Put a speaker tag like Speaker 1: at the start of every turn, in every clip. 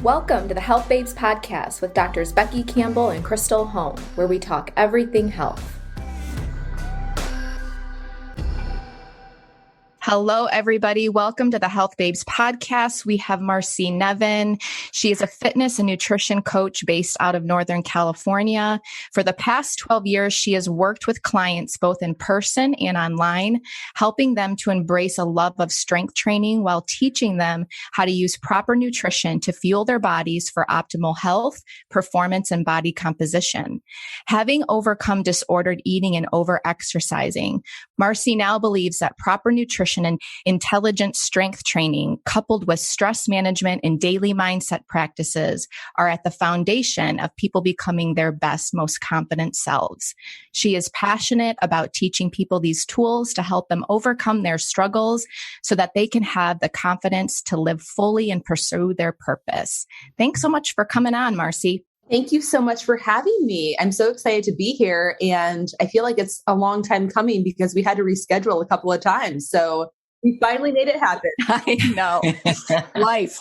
Speaker 1: Welcome to the Health Babes podcast with Doctors Becky Campbell and Crystal Home, where we talk everything health.
Speaker 2: Hello, everybody. Welcome to the Health Babes podcast. We have Marci Nevin. She is a fitness and nutrition coach based out of Northern California. For the past 12 years, she has worked with clients both in person and online, helping them to embrace a love of strength training while teaching them how to use proper nutrition to fuel their bodies for optimal health, performance, and body composition. Having overcome disordered eating and overexercising, Marci now believes that proper nutrition and intelligent strength training, coupled with stress management and daily mindset practices, are at the foundation of people becoming their best, most confident selves. She is passionate about teaching people these tools to help them overcome their struggles so that they can have the confidence to live fully and pursue their purpose. Thanks so much for coming on, Marci.
Speaker 3: Thank you so much for having me. I'm so excited to be here. And I feel like it's a long time coming because we had to reschedule a couple of times. So we finally made it happen.
Speaker 2: I know. Life.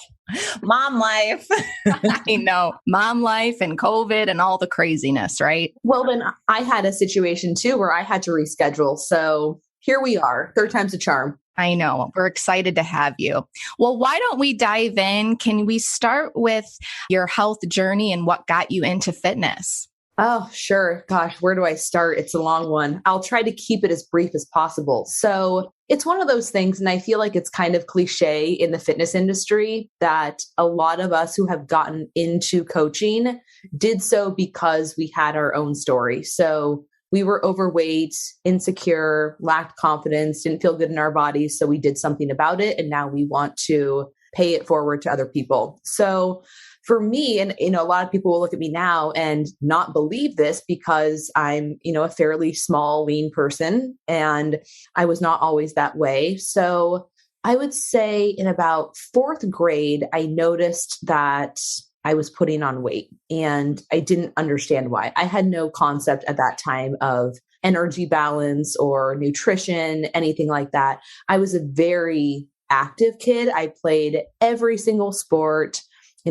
Speaker 2: Mom life. I know. Mom life and COVID and all the craziness, right?
Speaker 3: Well, then I had a situation too where I had to reschedule. So here we are. Third time's a charm.
Speaker 2: I know. We're excited to have you. Well, why don't we dive in? Can we start with your health journey and what got you into fitness?
Speaker 3: Oh, sure. Gosh, where do I start? It's a long one. I'll try to keep it as brief as possible. So it's one of those things, and I feel like it's kind of cliche in the fitness industry that a lot of us who have gotten into coaching did so because we had our own story. So we were overweight, insecure, lacked confidence, didn't feel good in our bodies. So we did something about it. And now we want to pay it forward to other people. So for me, and a lot of people will look at me now and not believe this because I'm, a fairly small, lean person, and I was not always that way. So I would say in about fourth grade, I noticed that I was putting on weight and I didn't understand why. I had no concept at that time of energy balance or nutrition, anything like that. I was a very active kid. I played every single sport.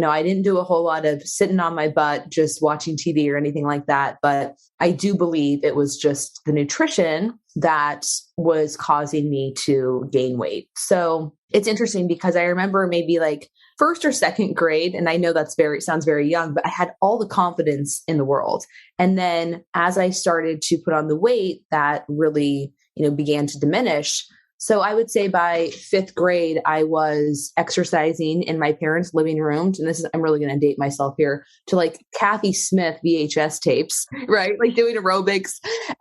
Speaker 3: I didn't do a whole lot of sitting on my butt, just watching TV or anything like that. But I do believe it was just the nutrition that was causing me to gain weight. So it's interesting because I remember maybe like first or second grade, and I know sounds very young, but I had all the confidence in the world. And then as I started to put on the weight, that really, began to diminish. So I would say by fifth grade, I was exercising in my parents' living rooms. And I'm really going to date myself here, to like Kathy Smith VHS tapes, right? Like doing aerobics.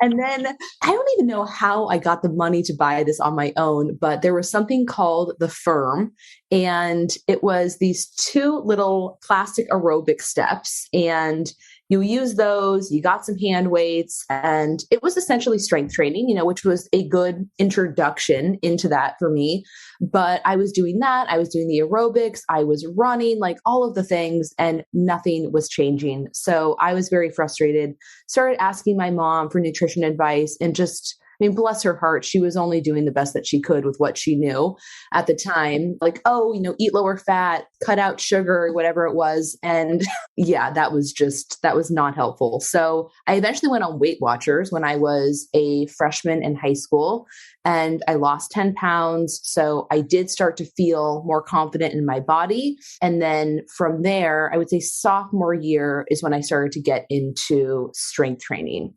Speaker 3: And then I don't even know how I got the money to buy this on my own, but there was something called the Firm. And it was these two little plastic aerobic steps. And you use those, you got some hand weights, and it was essentially strength training, which was a good introduction into that for me. But I was doing that. I was doing the aerobics. I was running, like all of the things, and nothing was changing. So I was very frustrated, started asking my mom for nutrition advice, and bless her heart, she was only doing the best that she could with what she knew at the time. Like, eat lower fat, cut out sugar, whatever it was. And yeah, that was not helpful. So I eventually went on Weight Watchers when I was a freshman in high school, and I lost 10 pounds. So I did start to feel more confident in my body. And then from there, I would say sophomore year is when I started to get into strength training.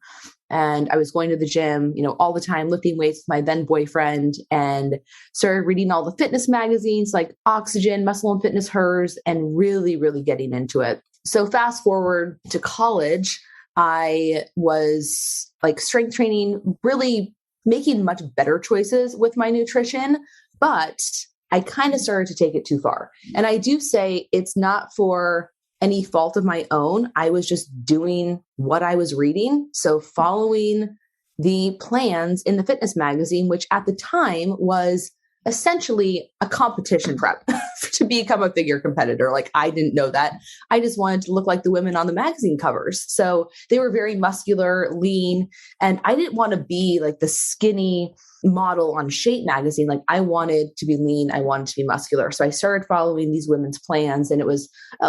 Speaker 3: And I was going to the gym, all the time, lifting weights with my then boyfriend, and started reading all the fitness magazines like Oxygen, Muscle and Fitness, Hers, and really, really getting into it. So fast forward to college, I was like strength training, really making much better choices with my nutrition, but I kind of started to take it too far. And I do say it's not for any fault of my own. I was just doing what I was reading. So following the plans in the fitness magazine, which at the time was essentially a competition prep to become a figure competitor. Like, I didn't know that. I just wanted to look like the women on the magazine covers. So they were very muscular, lean, and I didn't want to be like the skinny, model on Shape magazine. Like I wanted to be lean, I wanted to be muscular. So I started following these women's plans, and it was,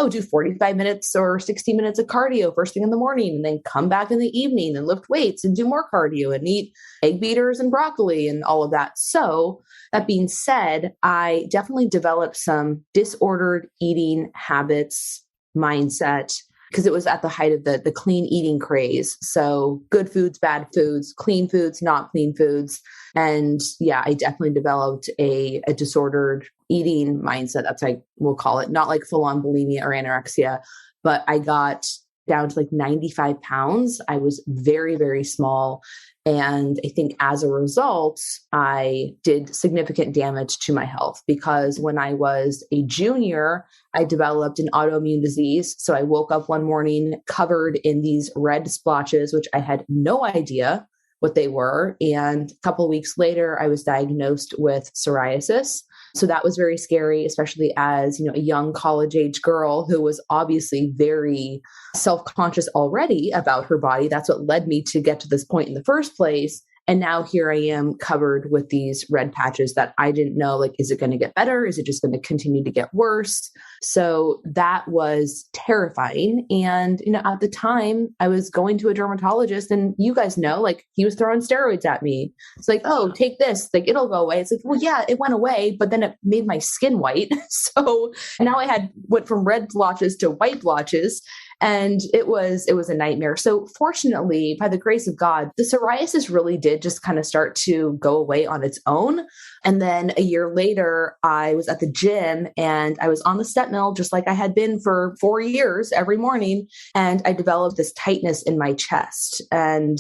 Speaker 3: do 45 minutes or 60 minutes of cardio first thing in the morning, and then come back in the evening and lift weights and do more cardio and eat egg beaters and broccoli and all of that. So that being said, I definitely developed some disordered eating habits mindset, because it was at the height of the clean eating craze. So good foods, bad foods, clean foods, not clean foods. And yeah, I definitely developed a disordered eating mindset. That's what we'll call it. Not like full on bulimia or anorexia, but I got down to like 95 pounds. I was very, very small. And I think as a result, I did significant damage to my health, because when I was a junior, I developed an autoimmune disease. So I woke up one morning covered in these red splotches, which I had no idea what they were. And a couple of weeks later, I was diagnosed with psoriasis. So that was very scary, especially as, a young college age girl who was obviously very self-conscious already about her body. That's what led me to get to this point in the first place. And now here I am covered with these red patches that I didn't know, like, is it going to get better? Is it just going to continue to get worse? So that was terrifying. And, at the time I was going to a dermatologist, and you guys know, like, he was throwing steroids at me. It's like, oh, take this, like, it'll go away. It's like, well, yeah, it went away, but then it made my skin white. So now I went from red blotches to white blotches. And it was a nightmare. So fortunately, by the grace of God, the psoriasis really did just kind of start to go away on its own. And then a year later, I was at the gym and I was on the step mill, just like I had been for 4 years every morning. And I developed this tightness in my chest and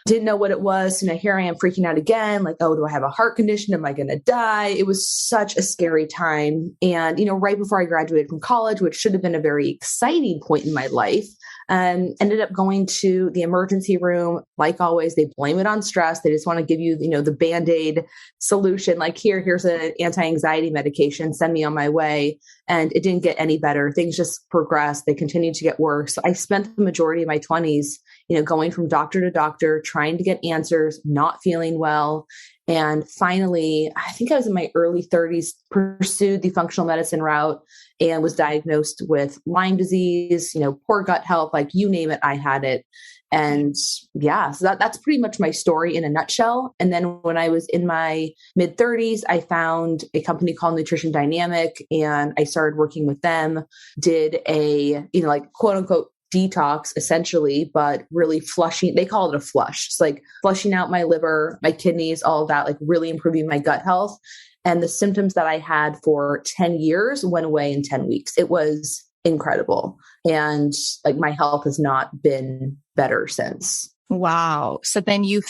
Speaker 3: didn't know what it was. And here I am freaking out again. Like, oh, do I have a heart condition? Am I going to die? It was such a scary time. And, right before I graduated from college, which should have been a very exciting point in my life, ended up going to the emergency room. Like always, they blame it on stress. They just want to give you, the Band-Aid solution. Like, here's an anti-anxiety medication, send me on my way. And it didn't get any better. Things just progressed. They continued to get worse. So I spent the majority of my 20s, going from doctor to doctor, trying to get answers, not feeling well. And finally, I think I was in my early 30s, pursued the functional medicine route and was diagnosed with Lyme disease, poor gut health, like you name it, I had it. And yeah, so that's pretty much my story in a nutshell. And then when I was in my mid 30s, I found a company called Nutrition Dynamic, and I started working with them, did a, like quote unquote detox essentially, but really flushing, they call it a flush. It's like flushing out my liver, my kidneys, all of that, like really improving my gut health. And the symptoms that I had for 10 years went away in 10 weeks. It was incredible. And like my health has not been better since.
Speaker 2: Wow. So then you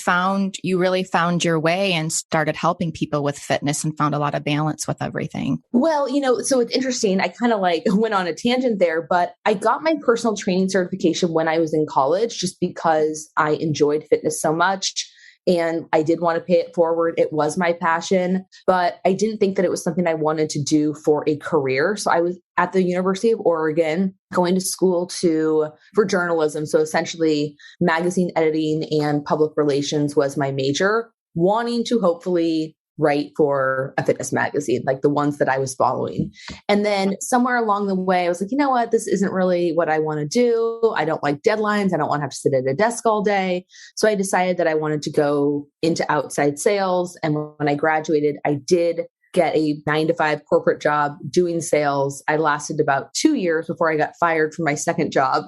Speaker 2: really found your way and started helping people with fitness and found a lot of balance with everything.
Speaker 3: Well, so it's interesting. I kind of like went on a tangent there, but I got my personal training certification when I was in college just because I enjoyed fitness so much. And I did want to pay it forward. It was my passion, but I didn't think that it was something I wanted to do for a career. So I was at the University of Oregon going to school for journalism. So essentially magazine editing and public relations was my major, wanting to hopefully write for a fitness magazine, like the ones that I was following. And then somewhere along the way, I was like, you know what, this isn't really what I want to do. I don't like deadlines. I don't want to have to sit at a desk all day. So I decided that I wanted to go into outside sales. And when I graduated, I did get a 9-to-5 corporate job doing sales. I lasted about 2 years before I got fired from my second job.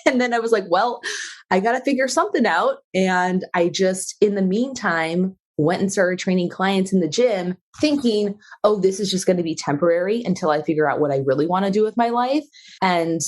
Speaker 3: And then I was like, well, I got to figure something out. And I just, in the meantime, went and started training clients in the gym thinking, oh, this is just going to be temporary until I figure out what I really want to do with my life. And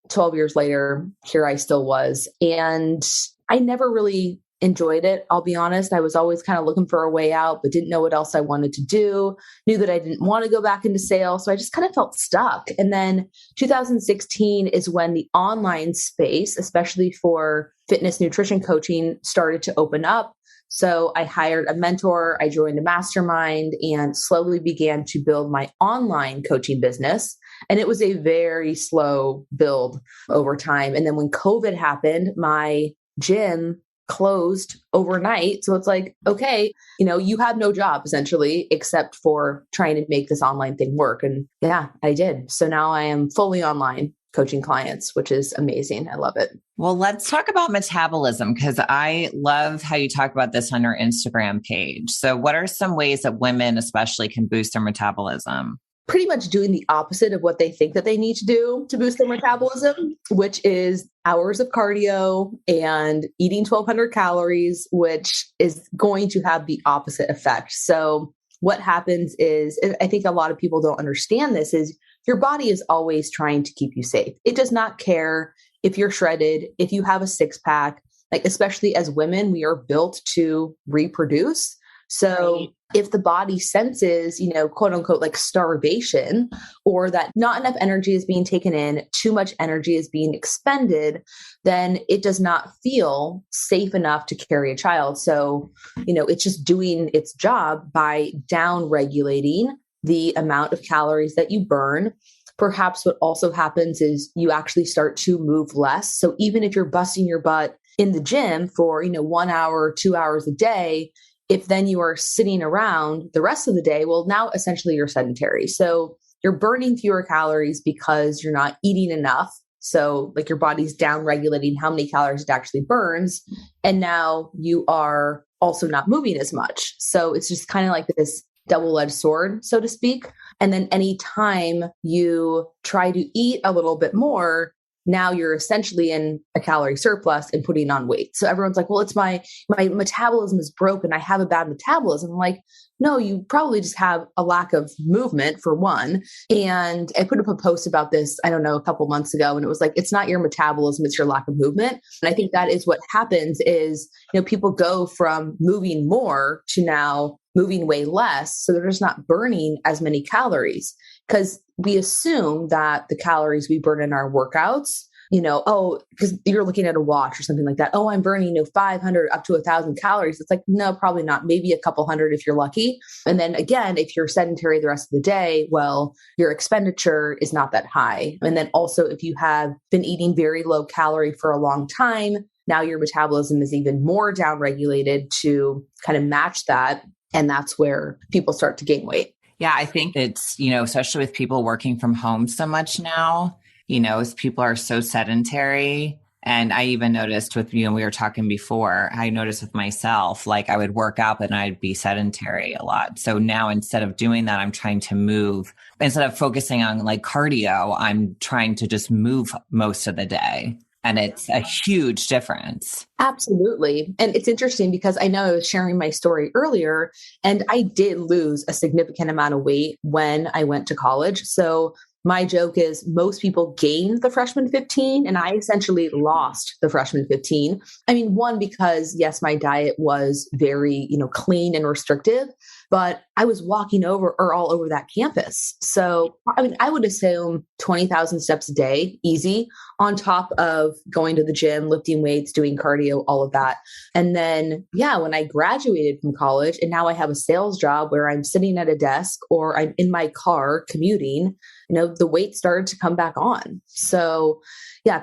Speaker 3: 12 years later, here I still was. And I never really enjoyed it. I'll be honest. I was always kind of looking for a way out, but didn't know what else I wanted to do, knew that I didn't want to go back into sales. So I just kind of felt stuck. And then 2016 is when the online space, especially for fitness nutrition coaching, started to open up. So I hired a mentor, I joined a mastermind, and slowly began to build my online coaching business. And it was a very slow build over time. And then when COVID happened, my gym closed overnight. So it's like, okay, you have no job essentially, except for trying to make this online thing work. And yeah, I did. So now I am fully online coaching clients, which is amazing. I love it.
Speaker 4: Well, let's talk about metabolism, because I love how you talk about this on your Instagram page. So what are some ways that women especially can boost their metabolism?
Speaker 3: Pretty much doing the opposite of what they think that they need to do to boost their metabolism, which is hours of cardio and eating 1,200 calories, which is going to have the opposite effect. So what happens is, I think a lot of people don't understand this, is your body is always trying to keep you safe. It does not care if you're shredded, if you have a six pack, like especially as women, we are built to reproduce. So if the body senses, quote unquote, like starvation, or that not enough energy is being taken in, too much energy is being expended, then it does not feel safe enough to carry a child. So, it's just doing its job by down regulating the amount of calories that you burn. Perhaps what also happens is you actually start to move less. So even if you're busting your butt in the gym for, 1 hour, 2 hours a day, if then you are sitting around the rest of the day, well, now essentially you're sedentary. So you're burning fewer calories because you're not eating enough. So like your body's down regulating how many calories it actually burns. And now you are also not moving as much. So it's just kind of like this double-edged sword, so to speak. And then anytime you try to eat a little bit more, now you're essentially in a calorie surplus and putting on weight. So everyone's like, well, it's my metabolism is broken. I have a bad metabolism. I'm like, no, you probably just have a lack of movement for one. And I put up a post about this, I don't know, a couple months ago. And it was like, it's not your metabolism, it's your lack of movement. And I think that is what happens is, people go from moving more to now moving way less. So they're just not burning as many calories, because we assume that the calories we burn in our workouts, because you're looking at a watch or something like that. Oh, I'm burning 500 up to 1,000 calories. It's like, no, probably not. Maybe a couple hundred if you're lucky. And then again, if you're sedentary the rest of the day, well, your expenditure is not that high. And then also if you have been eating very low calorie for a long time, now your metabolism is even more downregulated to kind of match that. And that's where people start to gain weight.
Speaker 4: Yeah, I think it's, especially with people working from home so much now, as people are so sedentary. And I even noticed with, we were talking before, I noticed with myself, like I would work out, but I'd be sedentary a lot. So now instead of doing that, I'm trying to move. Instead of focusing on like cardio, I'm trying to just move most of the day. And it's a huge difference.
Speaker 3: Absolutely. And it's interesting because I know I was sharing my story earlier, and I did lose a significant amount of weight when I went to college. So my joke is most people gained the freshman 15 and I essentially lost the freshman 15. I mean, one, because yes, my diet was very, clean and restrictive, but I was walking over or all over that campus. So, I would assume 20,000 steps a day, easy, on top of going to the gym, lifting weights, doing cardio, all of that. And then, when I graduated from college and now I have a sales job where I'm sitting at a desk or I'm in my car commuting, the weight started to come back on. So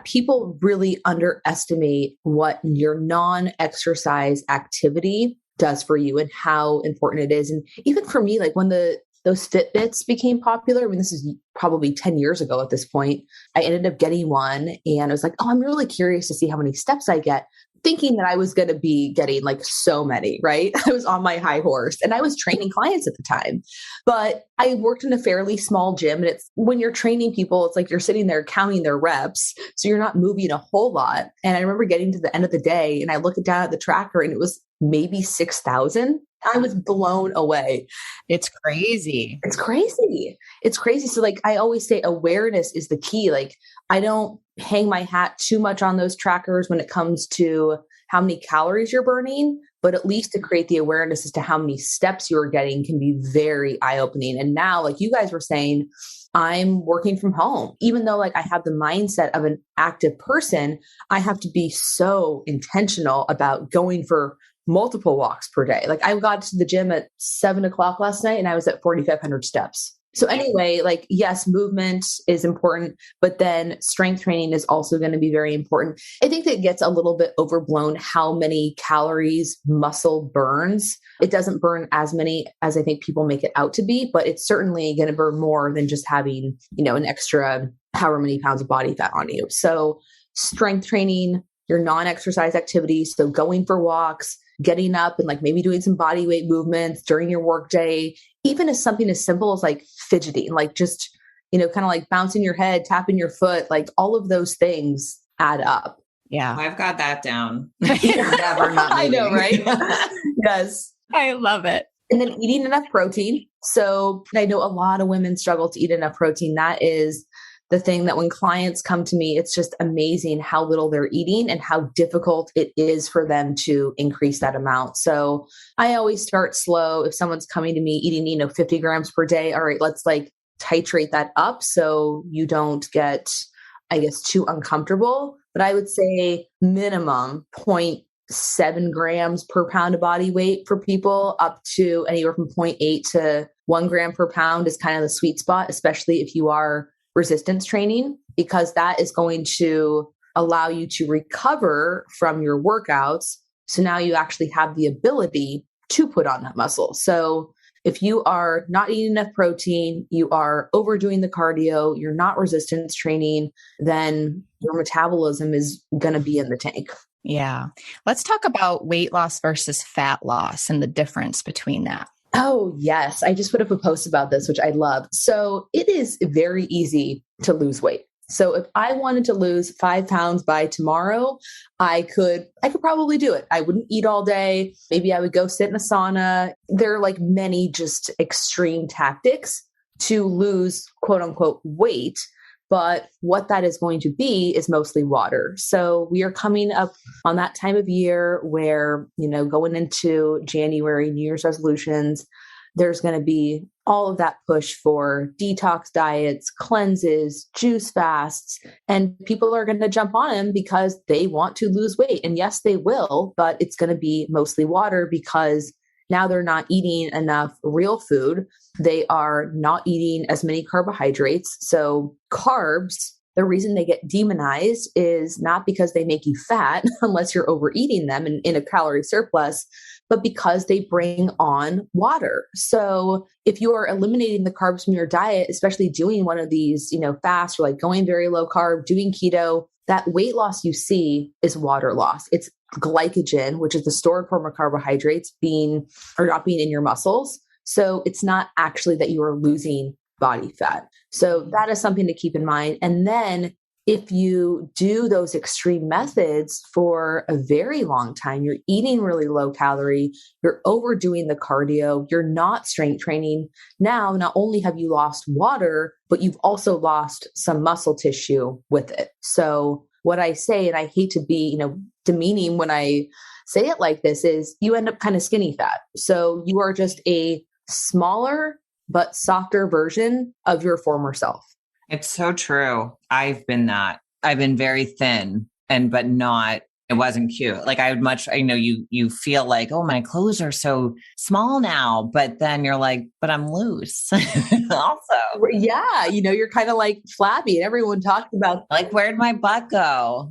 Speaker 3: people really underestimate what your non-exercise activity does for you and how important it is. And even for me, like when those Fitbits became popular, this is probably 10 years ago at this point, I ended up getting one and I was like, oh, I'm really curious to see how many steps I get, thinking that I was going to be getting like so many, right? I was on my high horse and I was training clients at the time, but I worked in a fairly small gym. And it's when you're training people, it's like you're sitting there counting their reps. So you're not moving a whole lot. And I remember getting to the end of the day and I looked down at the tracker and it was maybe 6,000. I was blown away.
Speaker 4: It's crazy.
Speaker 3: It's crazy. It's crazy. So like I always say, awareness is the key. Like I don't hang my hat too much on those trackers when it comes to how many calories you're burning, but at least to create the awareness as to how many steps you're getting can be very eye-opening. And now, like you guys were saying, I'm working from home. Even though like I have the mindset of an active person, I have to be so intentional about going for multiple walks per day. Like I got to the gym at 7:00 last night and I was at 4,500 steps. So anyway, like, yes, movement is important, but then strength training is also going to be very important. I think that it gets a little bit overblown how many calories muscle burns. It doesn't burn as many as I think people make it out to be, but it's certainly going to burn more than just having, an extra however many pounds of body fat on you. So strength training, your non-exercise activities, so going for walks, getting up and like maybe doing some body weight movements during your workday, even as something as simple as like fidgeting, like just, kind of like bouncing your head, tapping your foot, like all of those things add up.
Speaker 2: Yeah.
Speaker 4: I've got that down.
Speaker 3: Never not I know, right? Yes.
Speaker 2: I love it.
Speaker 3: And then eating enough protein. So I know a lot of women struggle to eat enough protein. That is the thing that when clients come to me, it's just amazing how little they're eating and how difficult it is for them to increase that amount. So I always start slow. If someone's coming to me eating, 50 grams per day, all right, let's like titrate that up so you don't get, I guess, too uncomfortable. But I would say minimum 0.7 grams per pound of body weight for people, up to anywhere from 0.8 to 1 gram per pound is kind of the sweet spot, especially if you are resistance training, because that is going to allow you to recover from your workouts. So now you actually have the ability to put on that muscle. So if you are not eating enough protein, you are overdoing the cardio, you're not resistance training, then your metabolism is going to be in the tank.
Speaker 2: Yeah. Let's talk about weight loss versus fat loss and the difference between that.
Speaker 3: Oh, yes. I just put up a post about this, which I love. So it is very easy to lose weight. So if I wanted to lose 5 pounds by tomorrow, I could probably do it. I wouldn't eat all day. Maybe I would go sit in a sauna. There are like many just extreme tactics to lose quote unquote weight. But what that is going to be is mostly water. So we are coming up on that time of year where, going into January, New Year's resolutions, there's going to be all of that push for detox diets, cleanses, juice fasts, and people are going to jump on them because they want to lose weight. And yes, they will, but it's going to be mostly water because now they're not eating enough real food. They are not eating as many carbohydrates. So carbs, the reason they get demonized is not because they make you fat, unless you're overeating them and in a calorie surplus, but because they bring on water. So if you are eliminating the carbs from your diet, especially doing one of these, fast or like going very low carb, doing keto, that weight loss you see is water loss. It's glycogen, which is the stored form of carbohydrates not being in your muscles. So it's not actually that you are losing body fat. So that is something to keep in mind. And then if you do those extreme methods for a very long time, you're eating really low calorie, you're overdoing the cardio, you're not strength training. Now, not only have you lost water, but you've also lost some muscle tissue with it. So what I say, and I hate to be, demeaning when I say it like this, is you end up kind of skinny fat. So you are just a smaller but softer version of your former self.
Speaker 4: It's so true. I've been that. I've been very thin but not, it wasn't cute. Like you feel like, oh, my clothes are so small now, but then you're like, but I'm loose also.
Speaker 3: Yeah. You're kind of like flabby and everyone talks about
Speaker 4: like, where'd my butt go?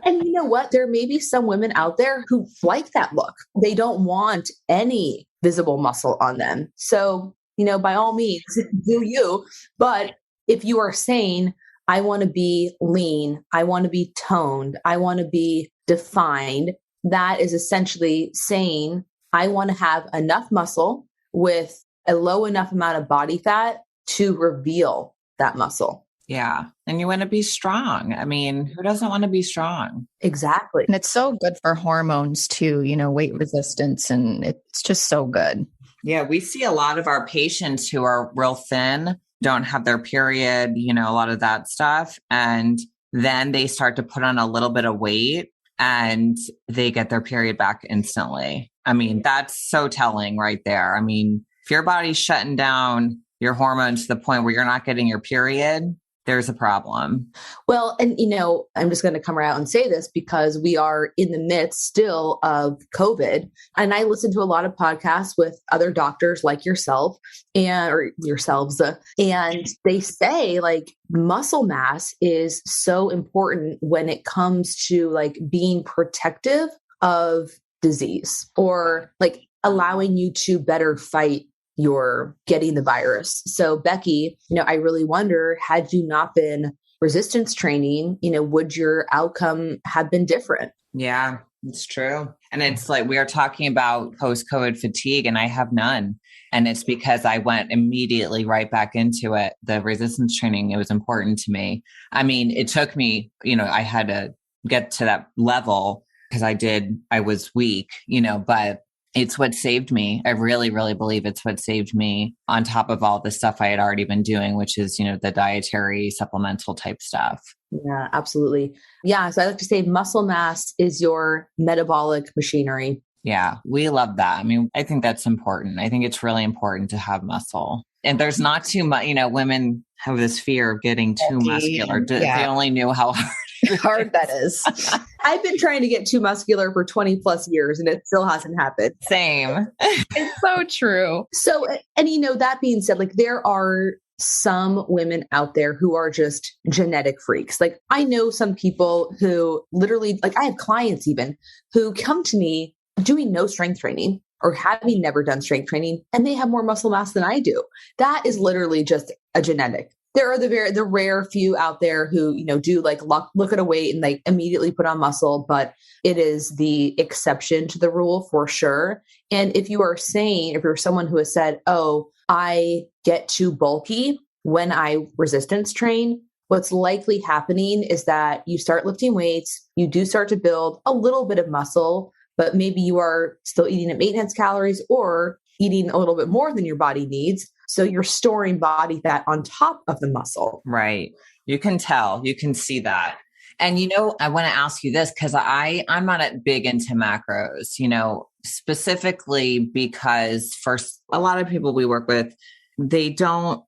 Speaker 3: And you know what? There may be some women out there who like that look. They don't want any visible muscle on them. So, by all means, do you. But if you are saying, I want to be lean, I want to be toned, I want to be defined, that is essentially saying, I want to have enough muscle with a low enough amount of body fat to reveal that muscle.
Speaker 4: Yeah. And you want to be strong. I mean, who doesn't want to be strong?
Speaker 3: Exactly.
Speaker 2: And it's so good for hormones too, weight resistance, and it's just so good.
Speaker 4: Yeah. We see a lot of our patients who are real thin, don't have their period, a lot of that stuff. And then they start to put on a little bit of weight and they get their period back instantly. I mean, that's so telling right there. I mean, if your body's shutting down your hormones to the point where you're not getting your period, there's a problem.
Speaker 3: Well, and I'm just going to come out and say this because we are in the midst still of COVID. And I listen to a lot of podcasts with other doctors like yourself or yourselves. And they say like muscle mass is so important when it comes to like being protective of disease or like allowing you to better fight your getting the virus. So Becky, I really wonder, had you not been resistance training, would your outcome have been different?
Speaker 4: Yeah, it's true. And it's like, we are talking about post-COVID fatigue and I have none. And it's because I went immediately right back into it. The resistance training, it was important to me. I mean, it took me, I had to get to that level because I was weak, but it's what saved me. I really, really believe it's what saved me on top of all the stuff I had already been doing, which is, the dietary supplemental type stuff.
Speaker 3: Yeah, absolutely. Yeah. So I like to say muscle mass is your metabolic machinery.
Speaker 4: Yeah, we love that. I mean, I think that's important. I think it's really important to have muscle. And there's not too much, women have this fear of getting too muscular. If they only knew how
Speaker 3: hard that is. I've been trying to get too muscular for 20 plus years and it still hasn't happened.
Speaker 4: Same.
Speaker 2: It's so true.
Speaker 3: So, and that being said, like there are some women out there who are just genetic freaks. Like I know some people who literally, like I have clients even who come to me doing no strength training or having never done strength training, and they have more muscle mass than I do. That is literally just a genetic. There are the rare few out there who, do like look at a weight and like immediately put on muscle, but it is the exception to the rule for sure. And if you're someone who has said, oh, I get too bulky when I resistance train, what's likely happening is that you start lifting weights, you do start to build a little bit of muscle, but maybe you are still eating at maintenance calories or eating a little bit more than your body needs. So you're storing body fat on top of the muscle.
Speaker 4: Right. You can tell, you can see that. And, I want to ask you this because I'm not big into macros, specifically because for a lot of people we work with, I don't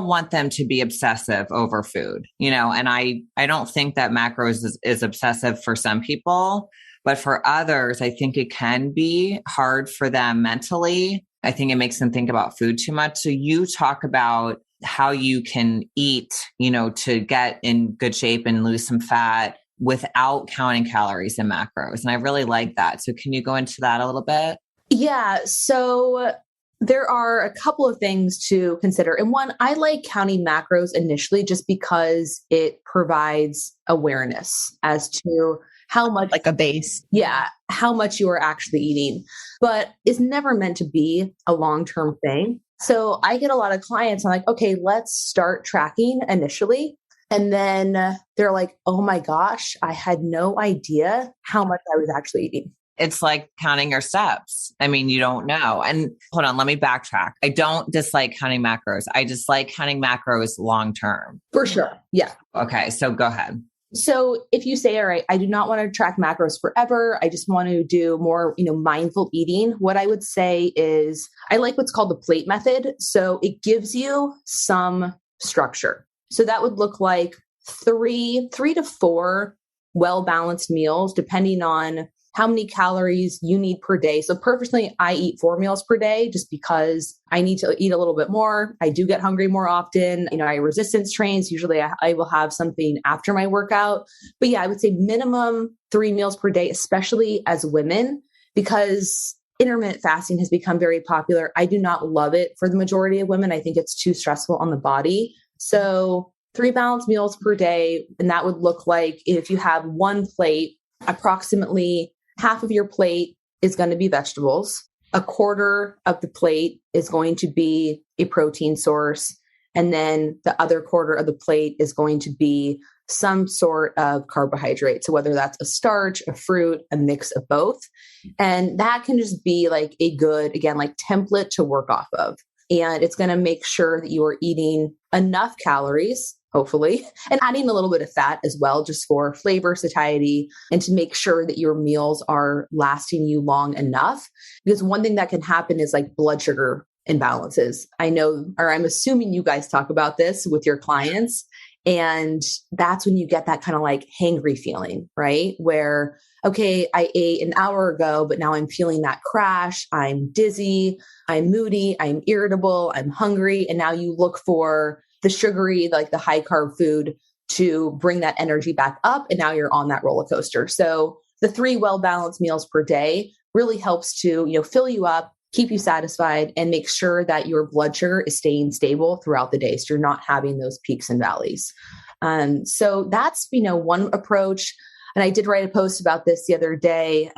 Speaker 4: want them to be obsessive over food, and I don't think that macros is obsessive for some people, but for others, I think it can be hard for them mentally. I think it makes them think about food too much. So you talk about how you can eat, to get in good shape and lose some fat without counting calories and macros. And I really like that. So can you go into that a little bit?
Speaker 3: Yeah. So there are a couple of things to consider. And one, I like counting macros initially just because it provides awareness as to how much,
Speaker 2: like a base.
Speaker 3: Yeah. How much you are actually eating, but it's never meant to be a long-term thing. So I get a lot of clients. I'm like, okay, let's start tracking initially. And then they're like, oh my gosh, I had no idea how much I was actually eating.
Speaker 4: It's like counting your steps. I mean, you don't know. And hold on, let me backtrack. I don't dislike counting macros. I dislike counting macros long-term.
Speaker 3: For sure. Yeah.
Speaker 4: Okay. So go ahead.
Speaker 3: So if you say, all right, I do not want to track macros forever, I just want to do more, mindful eating. What I would say is I like what's called the plate method. So it gives you some structure. So that would look like three to four well-balanced meals, depending on how many calories you need per day. So personally, I eat 4 meals per day just because I need to eat a little bit more. I do get hungry more often. I resistance trains. Usually I will have something after my workout. But yeah, I would say minimum 3 meals per day, especially as women, because intermittent fasting has become very popular. I do not love it for the majority of women. I think it's too stressful on the body. So 3 balanced meals per day. And that would look like if you have one plate, approximately half of your plate is going to be vegetables. A quarter of the plate is going to be a protein source. And then the other quarter of the plate is going to be some sort of carbohydrate. So whether that's a starch, a fruit, a mix of both. And that can just be like a good, again, like template to work off of. And it's going to make sure that you are eating enough calories, hopefully, and adding a little bit of fat as well, just for flavor, satiety, and to make sure that your meals are lasting you long enough. Because one thing that can happen is like blood sugar imbalances. I know, or I'm assuming you guys talk about this with your clients. And that's when you get that kind of like hangry feeling, right? Where, okay, I ate an hour ago, but now I'm feeling that crash. I'm dizzy, I'm moody, I'm irritable, I'm hungry. And now you look for the sugary, like the high carb food to bring that energy back up. And now you're on that roller coaster. So the 3 well-balanced meals per day really helps to, fill you up, keep you satisfied, and make sure that your blood sugar is staying stable throughout the day. So you're not having those peaks and valleys. So that's, one approach. And I did write a post about this the other day.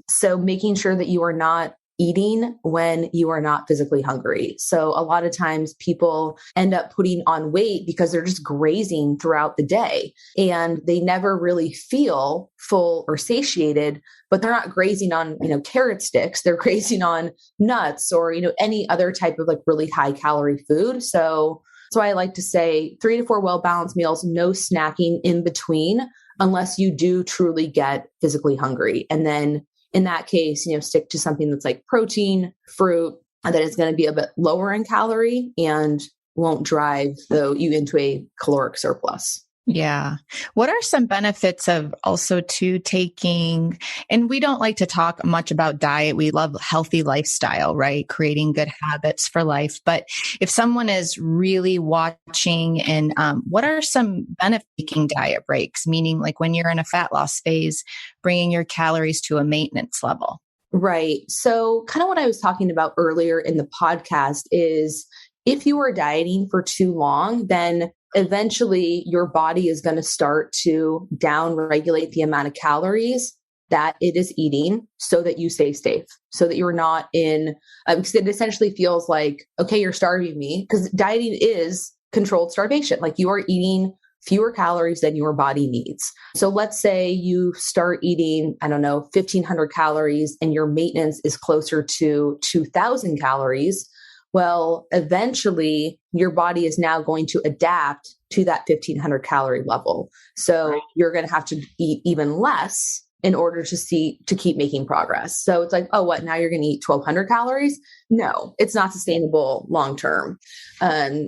Speaker 3: So making sure that you are not eating when you are not physically hungry. So a lot of times people end up putting on weight because they're just grazing throughout the day and they never really feel full or satiated, but they're not grazing on, carrot sticks. They're grazing on nuts or, any other type of like really high calorie food. So I like to say 3 to 4 well-balanced meals, no snacking in between unless you do truly get physically hungry. And then in that case, stick to something that's like protein, fruit, that is going to be a bit lower in calorie and won't drive you into a caloric surplus.
Speaker 2: Yeah. What are some benefits of also taking, and we don't like to talk much about diet. We love healthy lifestyle, right? Creating good habits for life. But if someone is really watching and what are some benefits of taking diet breaks? Meaning like when you're in a fat loss phase, bringing your calories to a maintenance level.
Speaker 3: Right. So kind of what I was talking about earlier in the podcast is if you are dieting for too long, then eventually your body is going to start to down-regulate the amount of calories that it is eating so that you stay safe, so that you're not in, because it essentially feels like, okay, you're starving me, because dieting is controlled starvation. Like you are eating fewer calories than your body needs. So let's say you start eating, 1,500 calories and your maintenance is closer to 2,000 calories. Well, eventually your body is now going to adapt to that 1,500 calorie level. So you're going to have to eat even less in order to keep making progress. So it's like, oh, what? Now you're going to eat 1,200 calories? No, it's not sustainable long-term.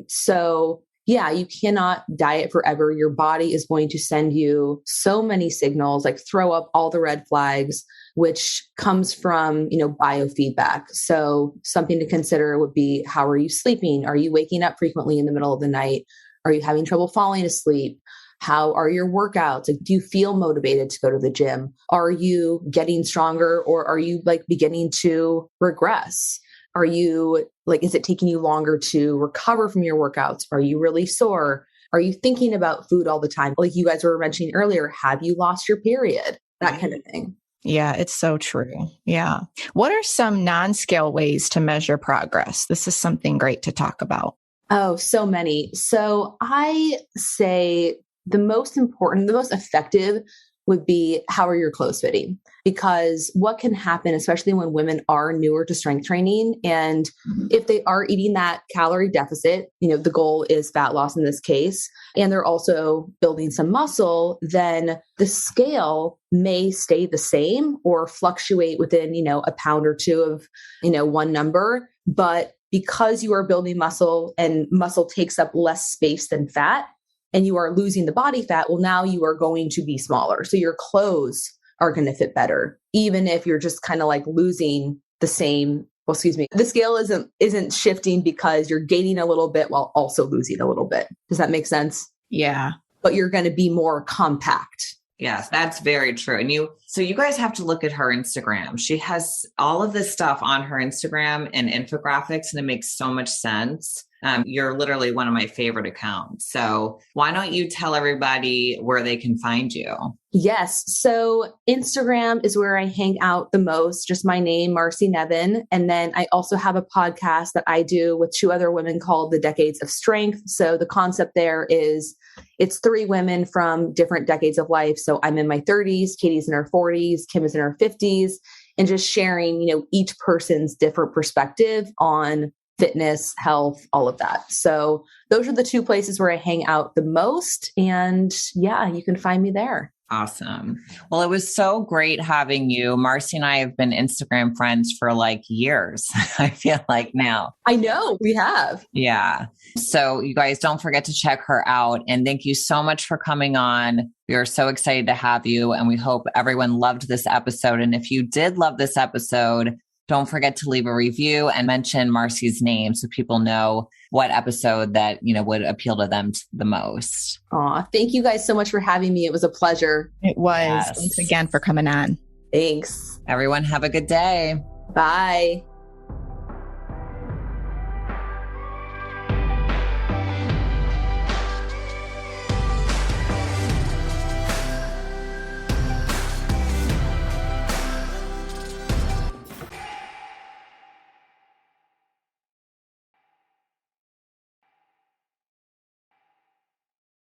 Speaker 3: So yeah, you cannot diet forever. Your body is going to send you so many signals, like throw up all the red flags, which comes from, biofeedback. So something to consider would be, how are you sleeping? Are you waking up frequently in the middle of the night? Are you having trouble falling asleep? How are your workouts? Like, do you feel motivated to go to the gym? Are you getting stronger or are you like beginning to regress? Are you is it taking you longer to recover from your workouts? Are you really sore? Are you thinking about food all the time? Like you guys were mentioning earlier, have you lost your period? That kind of thing.
Speaker 2: Yeah, it's so true. Yeah. What are some non-scale ways to measure progress? This is something great to talk about.
Speaker 3: Oh, so many. So I say the most important, the most effective would be, how are your clothes fitting? Because what can happen, especially when women are newer to strength training, and if they are eating that calorie deficit, the goal is fat loss in this case, and they're also building some muscle, then the scale may stay the same or fluctuate within, a pound or two of, one number. But because you are building muscle and muscle takes up less space than fat, and you are losing the body fat, well, now you are going to be smaller. So your clothes are going to fit better, even if you're just kind of like losing the same, the scale isn't shifting because you're gaining a little bit while also losing a little bit. Does that make sense?
Speaker 2: Yeah.
Speaker 3: But you're going to be more compact.
Speaker 4: Yes, that's very true. And so you guys have to look at her Instagram. She has all of this stuff on her Instagram and infographics, and it makes so much sense. You're literally one of my favorite accounts. So why don't you tell everybody where they can find you?
Speaker 3: Yes. So Instagram is where I hang out the most, just my name, Marci Nevin. And then I also have a podcast that I do with 2 other women called The Decades of Strength. So the concept there is it's 3 women from different decades of life. So I'm in my 30s, Katie's in her 40s, Kim is in her 50s, and just sharing, each person's different perspective on fitness, health, all of that. So those are the 2 places where I hang out the most. And yeah, you can find me there.
Speaker 4: Awesome. Well, it was so great having you. Marci and I have been Instagram friends for like years, I feel like now.
Speaker 3: I know we have.
Speaker 4: Yeah. So you guys don't forget to check her out. And thank you so much for coming on. We are so excited to have you. And we hope everyone loved this episode. And if you did love this episode, don't forget to leave a review and mention Marci's name so people know what episode that, would appeal to them the most.
Speaker 3: Aw, thank you guys so much for having me. It was a pleasure.
Speaker 2: It was.
Speaker 4: Yes.
Speaker 2: Thanks again for coming on.
Speaker 3: Thanks.
Speaker 4: Everyone have a good day.
Speaker 3: Bye.